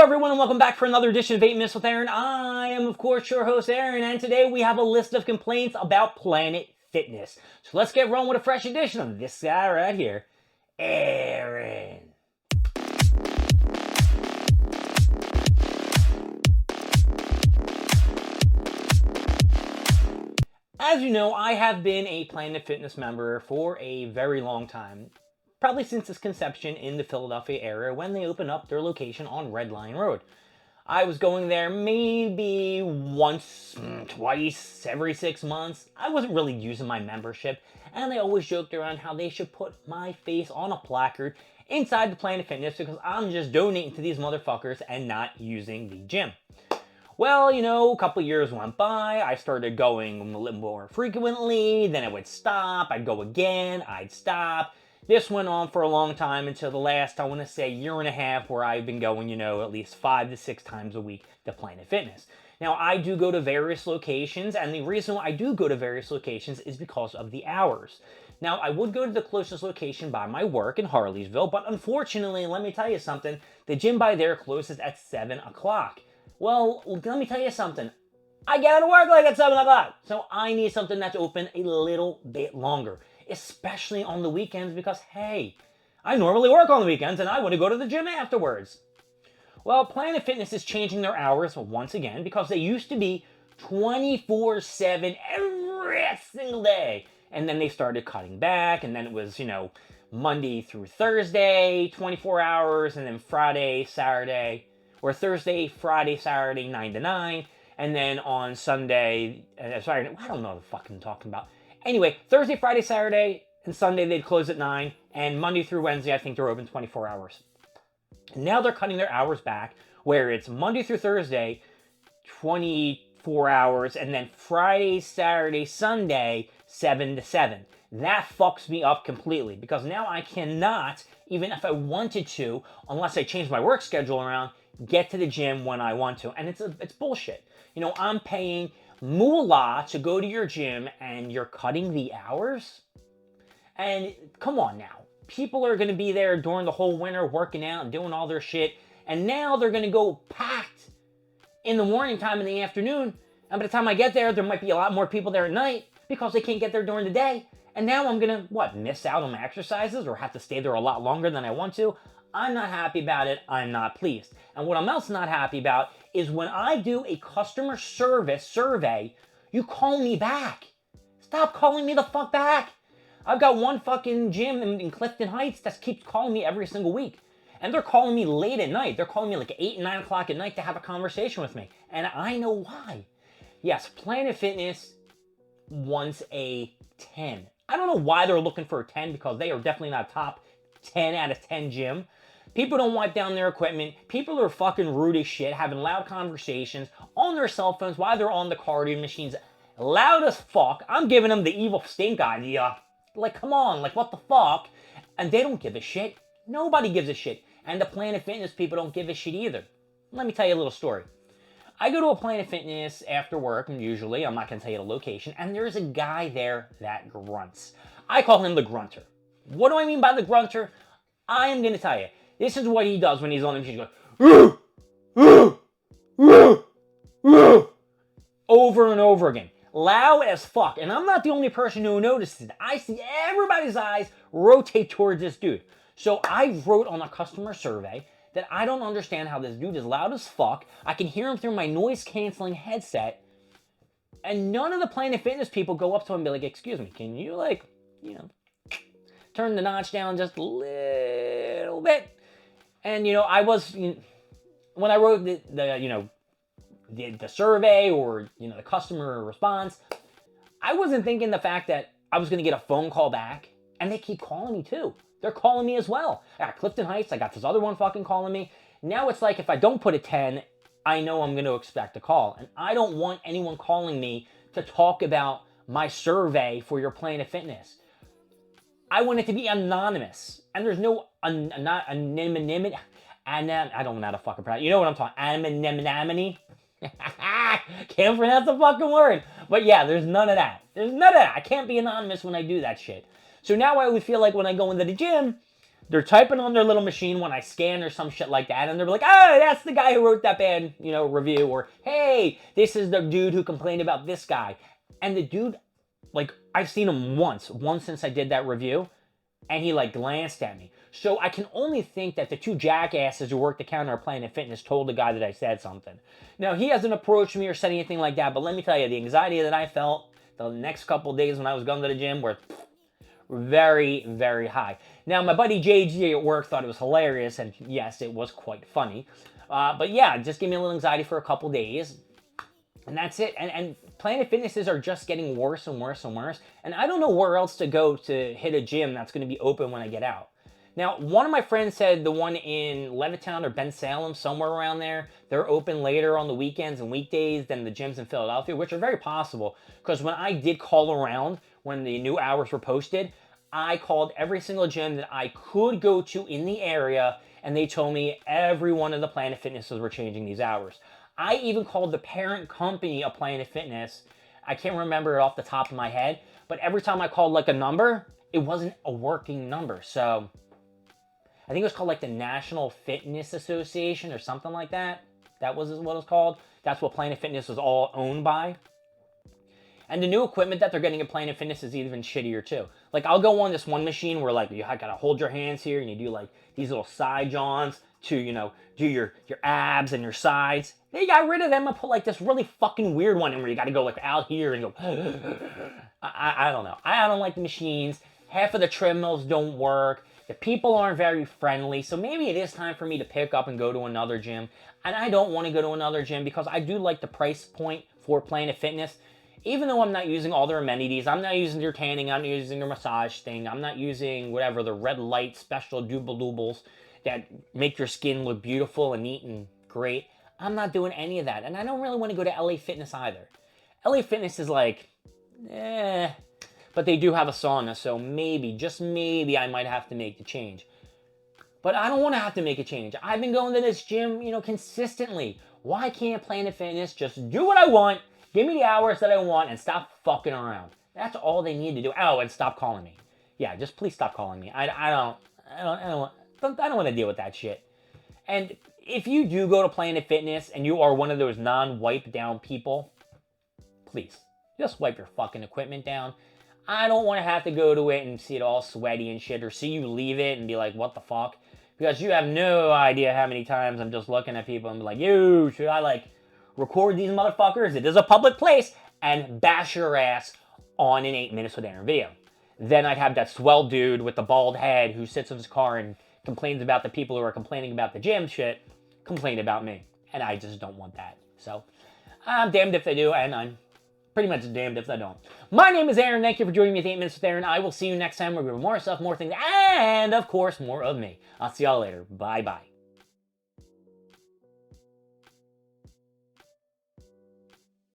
everyone, and welcome back for another edition of 8 Minutes with Aaron. I am, of course, your host, Aaron, and today we have a list of complaints about Planet Fitness. So let's get rolling with a fresh edition of this guy right here, Aaron. As you know, I have been a Planet Fitness member for a very long time. Probably since its conception in the Philadelphia area when they opened up their location on Red Lion Road. I was going there maybe once, twice, every 6 months. I wasn't really using my membership, and I always joked around how they should put my face on a placard inside the Planet Fitness because I'm just donating to these motherfuckers and not using the gym. Well, a couple years went by, I started going a little more frequently, then it would stop, I'd go again, I'd stop. This went on for a long time until the last, I want to say, year and a half where I've been going, at least 5 to 6 times a week to Planet Fitness. Now, I do go to various locations, and the reason why I do go to various locations is because of the hours. Now, I would go to the closest location by my work in Harleysville, but unfortunately, let me tell you something, the gym by there closes at 7 o'clock. Well, let me tell you something. I get out of work like at 7 o'clock, so I need something that's open a little bit longer. Especially on the weekends because, hey, I normally work on the weekends and I want to go to the gym afterwards. Well, Planet Fitness is changing their hours once again because they used to be 24/7 every single day. And then they started cutting back, and then it was, Monday through Thursday, 24 hours, and then Friday, Saturday, or Thursday, Friday, Saturday, 9 to 9. And then on Sunday, I don't know what the fuck I'm talking about. Anyway, Thursday, Friday, Saturday, and Sunday they'd close at 9, and Monday through Wednesday I think they're open 24 hours. And now they're cutting their hours back, where it's Monday through Thursday, 24 hours, and then Friday, Saturday, Sunday, 7 to 7. That fucks me up completely, because now I cannot, even if I wanted to, unless I change my work schedule around, get to the gym when I want to. And it's bullshit. I'm paying moolah to go to your gym and you're cutting the hours? And come on now. People are going to be there during the whole winter working out and doing all their shit. And now they're going to go packed in the morning time in the afternoon. And by the time I get there, there might be a lot more people there at night because they can't get there during the day. And now I'm going to, miss out on my exercises or have to stay there a lot longer than I want to? I'm not happy about it. I'm not pleased. And what I'm else not happy about is when I do a customer service survey, you call me back. Stop calling me the fuck back. I've got one fucking gym in Clifton Heights that keeps calling me every single week. And they're calling me late at night. They're calling me like 8 and 9 o'clock at night to have a conversation with me. And I know why. Yes, Planet Fitness wants a 10. I don't know why they're looking for a 10 because they are definitely not a top 10 out of 10 gym. People don't wipe down their equipment. People are fucking rude as shit, having loud conversations on their cell phones while they're on the cardio machines. Loud as fuck. I'm giving them the evil stink idea. Come on, what the fuck? And they don't give a shit. Nobody gives a shit. And the Planet Fitness people don't give a shit either. Let me tell you a little story. I go to a Planet Fitness after work, and usually, I'm not going to tell you the location, and there's a guy there that grunts. I call him the grunter. What do I mean by the grunter? I am going to tell you. This is what he does when he's on the machine. He goes, over and over again. Loud as fuck. And I'm not the only person who notices it. I see everybody's eyes rotate towards this dude. So I wrote on a customer survey that I don't understand how this dude is loud as fuck. I can hear him through my noise-canceling headset. And none of the Planet Fitness people go up to him and be like, excuse me, can you, turn the notch down just a little bit? And, I was, when I wrote the survey or, the customer response, I wasn't thinking the fact that I was going to get a phone call back. And they keep calling me, too. They're calling me as well. I got Clifton Heights. I got this other one fucking calling me. Now it's like if I don't put a 10, I know I'm going to expect a call. And I don't want anyone calling me to talk about my survey for your Planet Fitness. I want it to be anonymous. And there's no anonymity. I don't know how to fucking pronounce it. You know what I'm talking about. Anonymity. Can't pronounce the fucking word. But yeah, there's none of that. There's none of that. I can't be anonymous when I do that shit. So now I would feel like when I go into the gym, They're typing on their little machine when I scan or some shit like that, and they're like, "Oh, that's the guy who wrote that bad, review," or "Hey, this is the dude who complained about this guy." And the dude, like, I've seen him once since I did that review, and he like glanced at me. So I can only think that the two jackasses who worked the counter at Planet Fitness told the guy that I said something. Now, he hasn't approached me or said anything like that, but let me tell you, the anxiety that I felt the next couple days when I was going to the gym were very, very high. Now, my buddy JG at work thought it was hilarious, and yes, it was quite funny. But yeah, it just gave me a little anxiety for a couple days, and that's it. And Planet Fitnesses are just getting worse and worse and worse, and I don't know where else to go to hit a gym that's going to be open when I get out. Now, one of my friends said the one in Levittown or Bensalem, somewhere around there, they're open later on the weekends and weekdays than the gyms in Philadelphia, which are very possible. Because when I did call around, when the new hours were posted, I called every single gym that I could go to in the area, and they told me every one of the Planet Fitnesses were changing these hours. I even called the parent company of Planet Fitness. I can't remember it off the top of my head, but every time I called like a number, it wasn't a working number. So I think it was called like the National Fitness Association or something like that. That was what it was called. That's what Planet Fitness was all owned by. And the new equipment that they're getting at Planet Fitness is even shittier too. Like, I'll go on this one machine where like you gotta hold your hands here and you do like these little side jauns to, do your abs and your sides. They got rid of them and put like this really fucking weird one in where you gotta go like out here and go. I don't know. I don't like the machines. Half of the treadmills don't work. The people aren't very friendly, so maybe it is time for me to pick up and go to another gym. And I don't want to go to another gym because I do like the price point for Planet Fitness. Even though I'm not using all their amenities, I'm not using their tanning, I'm not using their massage thing, I'm not using whatever, the red light special doobles that make your skin look beautiful and neat and great. I'm not doing any of that. And I don't really want to go to LA Fitness either. LA Fitness is like, but they do have a sauna, so maybe, just maybe, I might have to make the change. But I don't want to have to make a change. I've been going to this gym, consistently. Why can't Planet Fitness just do what I want, give me the hours that I want, and stop fucking around? That's all they need to do. Oh, and stop calling me. Yeah, just please stop calling me. I don't want to deal with that shit. And if you do go to Planet Fitness and you are one of those non-wipe down people, please, just wipe your fucking equipment down. I don't want to have to go to it and see it all sweaty and shit, or see you leave it and be like, what the fuck? Because you have no idea how many times I'm just looking at people and be like, yo, should I like record these motherfuckers? It is a public place, and bash your ass on an 8 minutes with Aaron video. Then I'd have that swell dude with the bald head who sits in his car and complains about the people who are complaining about the gym shit, complain about me. And I just don't want that. So I'm damned if they do, and I'm pretty much damned if they don't. My name is Aaron. Thank you for joining me at 8 Minutes with Aaron. I will see you next time. We're going to more stuff, more things, and of course, more of me. I'll see y'all later. Bye-bye.